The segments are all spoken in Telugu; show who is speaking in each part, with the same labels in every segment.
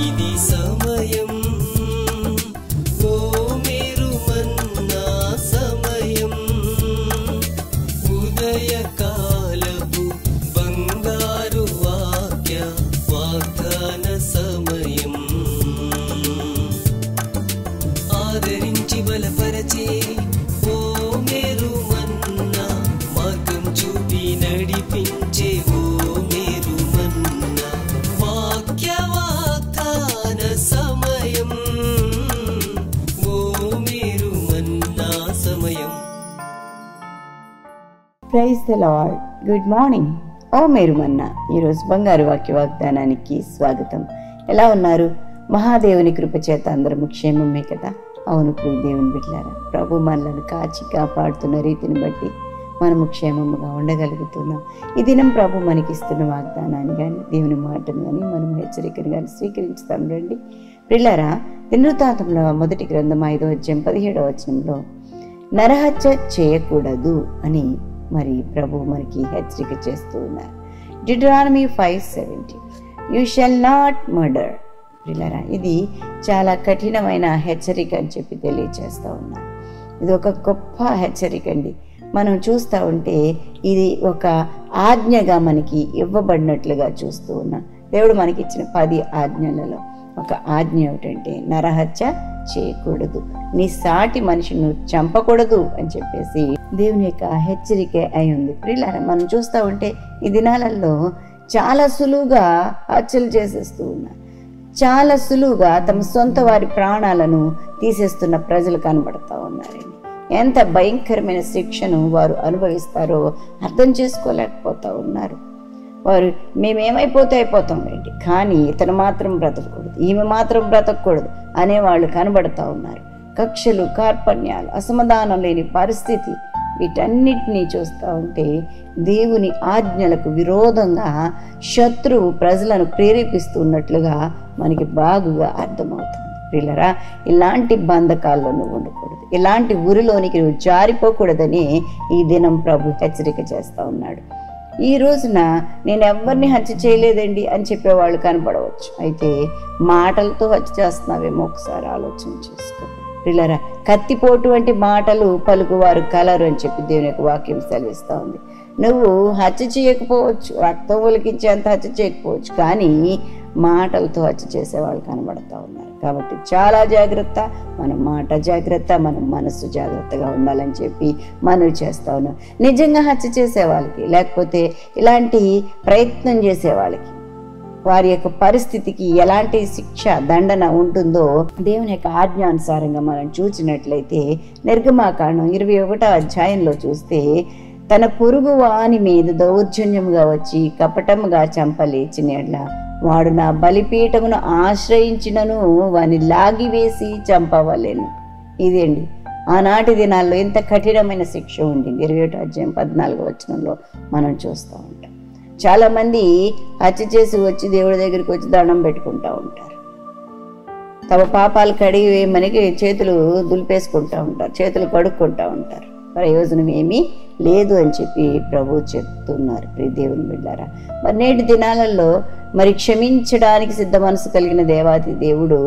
Speaker 1: ఇది సమయం, ఓ మేరు మన్నా సమయం, ఉదయకాలపు బంగారు వాగ్దాన సమయం. ఆదరించి బలపరచే ఓ మేరు మన్నా, మార్గం చూపి నడిపించే ఓ మేరు మన్నా, వాగ్దాన సమయం, ఓ మేరు మన్నా సమయం.
Speaker 2: Praise the Lord. Good morning. ఓ మేరు మన్నా ఈరోజు బంగారు వాగ్దానానికి స్వాగతం. ఎలా ఉన్నారు? మహాదేవుని కృప చేత అందరము క్షేమమే కదా. అవును ప్రియ దేవుని బిడ్డలారా, ప్రభు మనలను కాచి కాపాడుతున్న రీతిని బట్టి మనము క్షేమముగా ఉండగలుగుతున్నాం. ఈ దినం ప్రభు మనకిస్తున్న వాగ్దానాన్ని కానీ దేవుని మాటను కానీ మనము హెచ్చరికను కానీ స్వీకరించుతాం. రండి ప్రియులారా, దినవృత్తాంతంలో మొదటి గ్రంథం 5వ అధ్యాయం 17వ వచనంలో నరహత్య చేయకూడదు అని మరి ప్రభు మనకి హెచ్చరిక చేస్తూ ఉన్నారు. Deuteronomy 5:17 you shall not murder. ప్రియులారా, ఇది చాలా కఠినమైన హెచ్చరిక అని చెప్పి తెలియచేస్తూ ఉన్నారు. ఇది ఒక గొప్ప హెచ్చరిక అండి. మనం చూస్తూ ఉంటే ఇది ఒక ఆజ్ఞగా మనకి ఇవ్వబడినట్లుగా చూస్తూ ఉన్నాం. దేవుడు మనకి ఇచ్చిన 10 ఆజ్ఞలలో ఒక ఆజ్ఞ ఏమిటంటే నరహత్య చేయకూడదు, నీ సాటి మనిషిని చంపకూడదు అని చెప్పేసి దేవుని యొక్క హెచ్చరిక అయి ఉంది. ప్రియులారా, మనం చూస్తూ ఉంటే ఈ దినాలలో చాలా సులువుగా హత్యలు చేసేస్తూ ఉన్నారు. చాలా సులువుగా తమ సొంత వారి ప్రాణాలను తీసేస్తున్న ప్రజలు కనబడతా ఉన్నారండి. ఎంత భయంకరమైన శిక్షను వారు అనుభవిస్తారో అర్థం చేసుకోలేకపోతూ ఉన్నారు. వారు మేమేమైపోతే అయిపోతాం రండి, కానీ ఇతను మాత్రం బ్రతకూడదు, ఈమె మాత్రం బ్రతకూడదు అనేవాళ్ళు కనబడతా ఉన్నారు. కక్షలు, కార్పణ్యాలు, అసమాధానం లేని పరిస్థితి, వీటన్నిటినీ చూస్తూ ఉంటే దేవుని ఆజ్ఞలకు విరోధంగా శత్రువు ప్రజలను ప్రేరేపిస్తున్నట్లుగా మనకి బాగుగా అర్థమవుతుంది. ప్రియులారా, ఇలాంటి బంధకాల్లో నువ్వు ఉండకూడదు, ఇలాంటి ఊరిలోనికి నువ్వు జారిపోకూడదని ఈ దినం ప్రభు హెచ్చరిక చేస్తూ ఉన్నాడు. ఈ రోజున నేను ఎవరిని హత్య చేయలేదండి అని చెప్పేవాళ్ళు కనపడవచ్చు. అయితే మాటలతో హత్య చేస్తున్నావేమో ఒకసారి ఆలోచన చేసుకో. ప్రియులారా, కత్తిపోటు వంటి మాటలు పలుకువారు కలరు అని చెప్పి దేవుని యొక్క వాక్యం సెలవిస్తూ ఉంది. నువ్వు హత్య చేయకపోవచ్చు, రక్తం ఒలికించేంత హత్య చేయకపోవచ్చు, కానీ మాటలతో హత్య చేసేవాళ్ళు కనబడతా ఉన్నారు. కాబట్టి చాలా జాగ్రత్త, మన మాట జాగ్రత్త, మన మనసు జాగ్రత్తగా ఉండాలని చెప్పి మనవి చేస్తా ఉన్నాం. నిజంగా హత్య చేసే వాళ్ళకి, లేకపోతే ఇలాంటి ప్రయత్నం చేసే వాళ్ళకి, వారి యొక్క పరిస్థితికి ఎలాంటి శిక్ష దండన ఉంటుందో దేవుని యొక్క ఆజ్ఞానుసారంగా మనం చూసినట్లయితే నిర్గమాకాండం 21వ అధ్యాయంలో చూస్తే తన పొరుగు వాని మీద దౌర్జన్యముగా వచ్చి కపటముగా చంపలేచిన వాడు నా బలిపీఠమును ఆశ్రయించినను వాని లాగివేసి చంపవలేను. ఇదేండి ఆనాటి దినాల్లో ఎంత కఠినమైన శిక్ష ఉండింది. 21వ అధ్యాయం 14వ వచనంలో మనం చూస్తూ ఉంటాం. చాలామంది హత్య చేసి వచ్చి దేవుడి దగ్గరికి వచ్చి దండం పెట్టుకుంటూ ఉంటారు. తమ పాపాలు కడిగి వేయమని చేతులు దులిపేసుకుంటూ ఉంటారు, చేతులు కడుక్కుంటూ ఉంటారు. ప్రయోజనం ఏమీ లేదు అని చెప్పి ప్రభు చెప్తున్నారు. ప్రియ దేవుని బిడ్డారా, మరి నేటి దినాలలో మరి క్షమించడానికి సిద్ధ మనసు కలిగిన దేవాది దేవుడు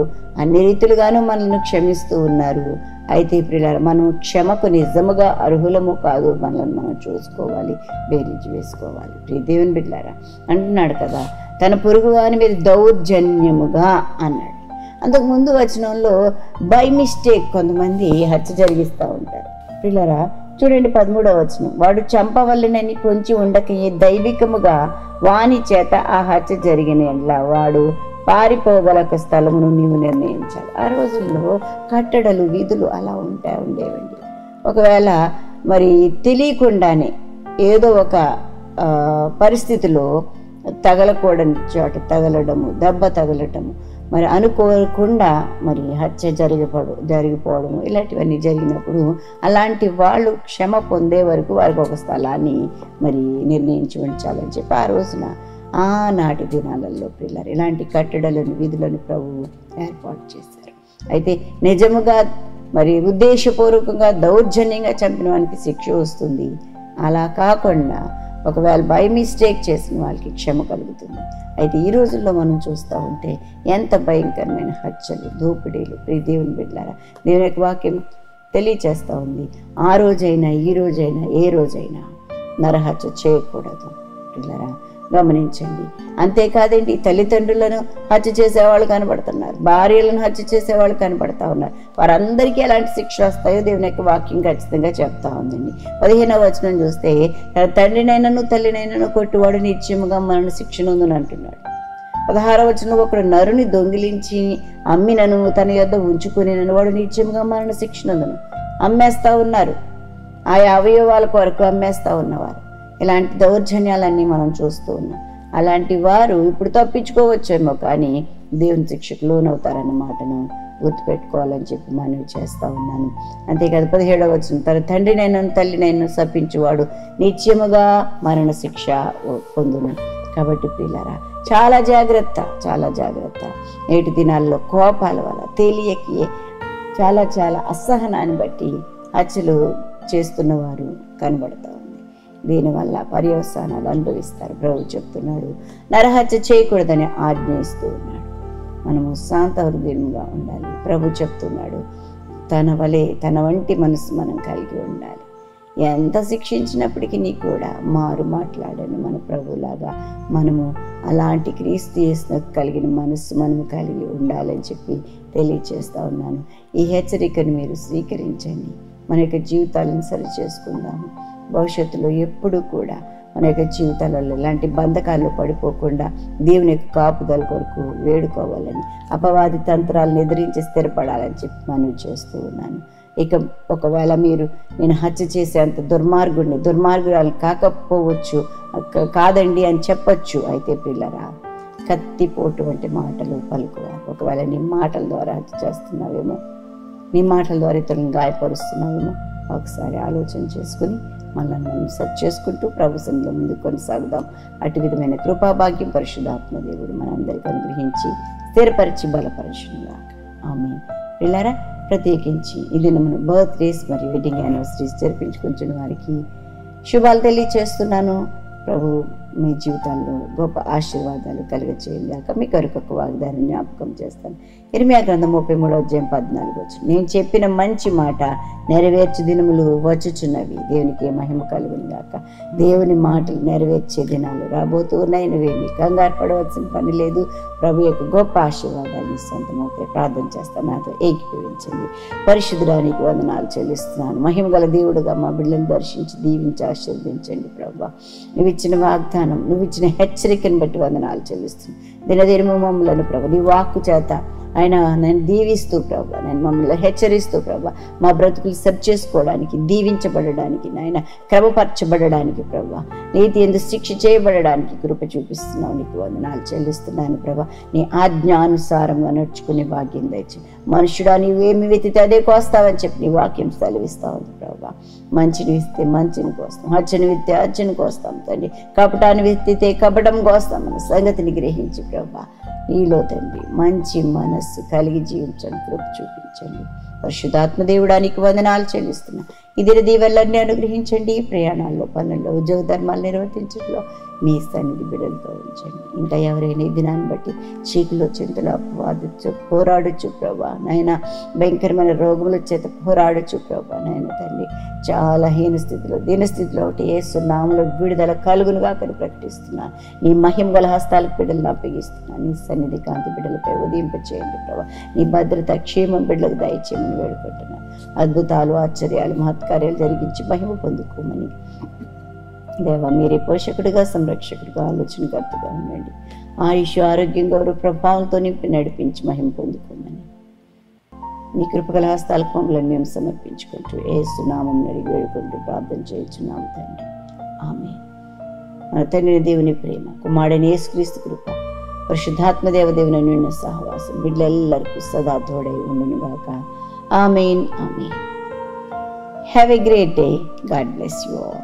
Speaker 2: అన్ని రీతులుగాను మనల్ని క్షమిస్తూ ఉన్నారు. అయితే ప్రియులారా, మనం క్షమకు నిజముగా అర్హులము కాదు, మనల్ని మనం చూసుకోవాలి, బేరీజు వేసుకోవాలి. ప్రియ దేవుని బిడ్డారా, అంటున్నాడు కదా తన పొరుగు వాని మీద దౌర్జన్యముగా అన్నాడు. అంతకుముందు వచనంలో బై మిస్టేక్ కొంతమంది హత్య జరిగిస్తూ ఉంటారు. ప్రియులారా, చూడండి 13వ వచనం, వాడు చంపవలెనని పొంచి ఉండకయే దైవికముగా వాని చేత ఆ హత్య జరిగిన వాడు పారిపోగలక స్థలమును నీవు నిర్ణయించాలి. ఆ రోజుల్లో కట్టడలు, వీధులు అలా ఉండేవండి. ఒకవేళ మరి తెలియకుండానే ఏదో ఒక పరిస్థితిలో తగలకూడని చోట తగలడము, దెబ్బ తగలటము, మరి అనుకోకుండా మరి హత్య జరిగిపోవడము ఇలాంటివన్నీ జరిగినప్పుడు అలాంటి వాళ్ళు క్షమ పొందే వరకు వారికి ఒక స్థలాన్ని మరి నిర్ణయించి ఉంచాలని చెప్పి ఆ రోజున ఆనాటి దినాలలో పిల్లలు ఇలాంటి కట్టడలను, విధులను ప్రభువు ఏర్పాటు చేశారు. అయితే నిజముగా మరి ఉద్దేశపూర్వకంగా దౌర్జన్యంగా చంపిన వానికి శిక్ష వస్తుంది. అలా కాకుండా ఒకవేళ బై మిస్టేక్ చేసిన వాళ్ళకి క్షమ కలుగుతుంది. అయితే ఈ రోజుల్లో మనం చూస్తూ ఉంటే ఎంత భయంకరమైన హత్యలు, దోపిడీలు. ప్రియ దేవుని బిడ్డలారా, దేవుని యొక్క వాక్యం తెలియచేస్తూ ఉంది, ఆ రోజైనా ఈ రోజైనా ఏ రోజైనా నరహత్య చేయకూడదు. పిల్లరా గమనించండి. అంతేకాదండి, తల్లిదండ్రులను హత్య చేసేవాళ్ళు కనబడుతున్నారు, భార్యలను హత్య చేసేవాళ్ళు కనబడతా ఉన్నారు. వారందరికీ ఎలాంటి శిక్ష వస్తాయో దేవుని యొక్క వాక్యం ఖచ్చితంగా చెప్తా ఉందండి. 15వ వచనం చూస్తే, తండ్రినైనను తల్లినైనను కొట్టువాడు నిత్యముగా మరణ శిక్ష నొందును అంటున్నాడు. 16వ వచనం, ఒకడు నరుని దొంగిలించి అమ్మినను తన యొద్ద ఉంచుకుని వాడు నిత్యముగా మరణ శిక్ష నొందును. అమ్మేస్తా ఉన్నారు, ఆయా అవయవాల కొరకు అమ్మేస్తా ఉన్నవారు. ఇలాంటి దౌర్జన్యాలన్నీ మనం చూస్తూ ఉన్నాం. అలాంటి వారు ఇప్పుడు తప్పించుకోవచ్చేమో, కానీ దేవుని శిక్షకు లోనవుతారన్న మాటను గుర్తుపెట్టుకోవాలని చెప్పి మనవి చేస్తూ ఉన్నాను. అంతేకాదు 17వ వచనం, తన తండ్రినైనా తల్లినైనా శపించువాడు నిత్యముగా మరణ శిక్ష పొందును. కాబట్టి ప్రియులారా, చాలా జాగ్రత్త, చాలా జాగ్రత్త. నేటి దినాల్లో కోపాల వల్ల తెలియకి చాలా అసహనాన్ని బట్టి హత్యలు చేస్తున్నవారు కనబడతా ఉంది. దీనివల్ల పర్యవసానాలు అనుభవిస్తారు. ప్రభు చెప్తున్నాడు, నరహత్య చేయకూడదని ఆజ్ఞ ఇస్తూ ఉన్నాడు. మనము శాంత హృదయంగా ఉండాలి. ప్రభు చెప్తున్నాడు, తన వంటి మనసు మనం కలిగి ఉండాలి. ఎంత శిక్షించినప్పటికీ కూడా మారు మాట్లాడని మన ప్రభులాగా మనము అలాంటి క్రీస్తు యేసుకు కలిగిన మనస్సు మనము కలిగి ఉండాలని చెప్పి తెలియచేస్తూ ఉన్నాను. ఈ హెచ్చరికను మీరు స్వీకరించండి. మన యొక్క జీవితాలను సరి చేసుకుందాము. భవిష్యత్తులో ఎప్పుడు కూడా మన యొక్క జీవితాలలో ఇలాంటి బంధకాల్లో పడిపోకుండా దేవుని యొక్క కాపుదల కొరకు వేడుకోవాలని, అపవాది తంత్రాలను ఎదిరించి స్థిరపడాలని చెప్పి మనవి చేస్తూ ఉన్నాను. ఇక ఒకవేళ నేను హత్య చేసేంత దుర్మార్గురాలు కాకపోవచ్చు, కాదండి అని చెప్పచ్చు. అయితే పిల్లరా, కత్తిపోటు వంటి మాటలు పలుకువారు. ఒకవేళ నీ మాటల ద్వారా హత్య చేస్తున్నావేమో, నీ మాటల ద్వారా ఇతరులను గాయపరుస్తున్నావేమో, ఒకసారి ఆలోచన చేసుకుని మనల్ని మనం సెట్ చేసుకుంటూ ప్రభు సన్నిధిలో ముందుకు కొనసాగుదాం. అటు విధమైన కృపాభాగ్యం పరిశుద్ధాత్మ దేవుడు మనందరికీ అనుగ్రహించి స్థిరపరిచి బలపరచునుగాక. ఆమేన్. పిల్లరా, ప్రత్యేకించి ఇది మన బర్త్డేస్ మరియు వెడ్డింగ్ యానివర్సరీస్ జరిపించుకుంటున్న వారికి శుభాలు తెలియచేస్తున్నాను. ప్రభు మీ జీవితాల్లో గొప్ప ఆశీర్వాదాలు కలుగచేయగాక. మీ కొరకు ఒక వాగ్దానం జ్ఞాపకం చేస్తాను. ఇర్మియా గ్రంథం 33వ అధ్యాయం 14వ వచనం, నేను చెప్పిన మంచి మాట నెరవేర్చే దినములు వచ్చుచున్నవి. దేవునికి మహిమ కలుగును గాక. దేవుని మాటలు నెరవేర్చే దినాలు రాబోతూ ఉన్నాయి. నువ్వేమి కంగారు పడవలసిన పని లేదు. ప్రభు యొక్క గొప్ప ఆశీర్వాదాన్ని సొంతమవుతాయి. ప్రార్థన చేస్తాను, నాతో ఏకీభవించండి. పరిశుద్ధుడానికి వందనాలు చెల్లిస్తున్నాను. మహిమ గల దేవుడుగా మా బిడ్డలను దర్శించి దీవించి ఆశీర్వదించండి. ప్రభు నువ్వు ఇచ్చిన వాగ్దానం, నువ్వు ఇచ్చిన హెచ్చరికను బట్టి వందనాలు చెల్లిస్తున్నాను. దినదినము మమ్మలను ప్రభు నీ వాక్కు చేత ఆయన నేను దీవిస్తూ ప్రభా, నేను మమ్మల్ని హెచ్చరిస్తూ ప్రభా, మా బ్రతుకులు సెట్ చేసుకోవడానికి, దీవించబడడానికి, నాయన క్రమపరచబడడానికి ప్రభా, నీతి ఎందు శిక్ష చేయబడడానికి కృప చూపిస్తున్నావు. నీకు వందనాలు చెల్లిస్తున్నాను ప్రభా. నీ ఆజ్ఞానుసారంగా నడుచుకునే భాగ్యం దయచి. మనుషుడా నీవేమి వెతితే అదే కోస్తావని చెప్పి నీ వాక్యం సెలవిస్తా ఉంది ప్రభా. మంచిని విత్తే మంచిని కోస్తాం, హత్యను విత్తే హత్యను కోస్తాం తండ్రి. కపటాన్ని విత్తితే కపటం కోస్తాం అన్న సంగతిని గ్రహించి ప్రభా, నీలో తండ్రి మంచి మనస్సు కలిగి జీవించండి, కృప చూపించండి. పరిశుద్ధాత్మదేవుడానికి వందనాలు చెల్లిస్తున్నా. ఇదిన దీవెనలన్నీ అనుగ్రహించండి. ప్రయాణాల్లో, పనుల్లో, ఉద్యోగ ధర్మాలు నిర్వర్తించడంలో మీ సన్నిధి బిడ్డలతో ఉంచండి. ఇంకా ఎవరైనా ఈ దినాన్ని బట్టి చీకులో చింతలు అపవాదచ్చు పోరాడచ్చు ప్రభా, నాయన భయంకరమైన రోగముల చేత పోరాడచ్చు ప్రభా. నాయన తండ్రి చాలా హీనస్థితిలో, దీనస్థితిలో ఒకటి యేసు నామములో విడుదల కలుగునుగా అని ప్రకటిస్తున్నాను. నీ మహిమ గల హస్తాలకు బిడ్డలను అప్పగిస్తున్నాను. నీ సన్నిధి కాంతి బిడ్డలపై ఉదయింపచేయండి ప్రభా. నీ భద్రత క్షేమం బిడ్డలకు దయచేయమని వేడుకుంటున్నాను. అద్భుతాలు, ఆశ్చర్యాలు, మహత్కార్యాలు జరిగించి మహిమ పొందుకోమని దేవా మీరే పోషకుడిగా, సంరక్షకుడిగా, ఆలోచనకర్తగా ఉండండి. ఆయుష్, ఆరోగ్యం, గౌరవ ప్రభావంతో నింపి నడిపించి మహిమ పొందుకోమని నీ కృపగల హస్తాలకు మమ్మల్ని మేము సమర్పించుకుంటూ యేసు నామమున అడిగి వేడుకుంటూ ప్రార్థన చేయుచున్నాము తండ్రి. ఆమేన్. మన తండ్రి దేవుని ప్రేమ, కుమారుడైన యేసుక్రీస్తు కృప, పరిశుద్ధాత్మ దేవదేవుని నిన్న సహవాసం బిడ్డలెల్లరికీ సదా తోడై ఉండును గాక. ఆమేన్. ఆమేన్. Have a great day. God bless you all.